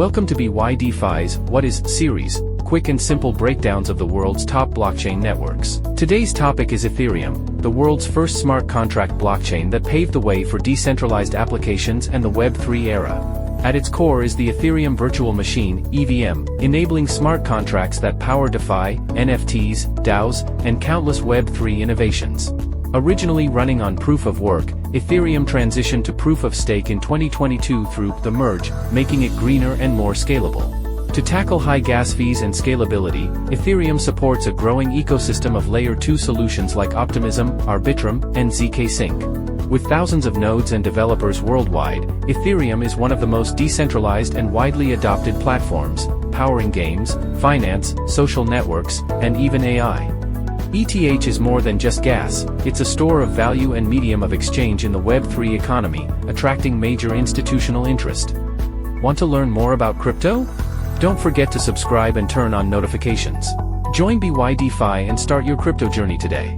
Welcome to BYDFi's What Is series, quick and simple breakdowns of the world's top blockchain networks. Today's topic is Ethereum, the world's first smart contract blockchain that paved the way for decentralized applications and the Web3 era. At its core is the Ethereum virtual machine, EVM, enabling smart contracts that power DeFi, NFTs, DAOs, and countless Web3 innovations. Originally running on proof of work, Ethereum transitioned to proof of stake in 2022 through the merge, making it greener and more scalable. To tackle high gas fees and scalability, Ethereum supports a growing ecosystem of Layer 2 solutions like Optimism, Arbitrum, and zkSync. With thousands of nodes and developers worldwide, Ethereum is one of the most decentralized and widely adopted platforms, powering games, finance, social networks, and even AI. ETH is more than just gas, it's a store of value and medium of exchange in the Web3 economy, attracting major institutional interest. Want to learn more about crypto? Don't forget to subscribe and turn on notifications. Join BYDFi and start your crypto journey today.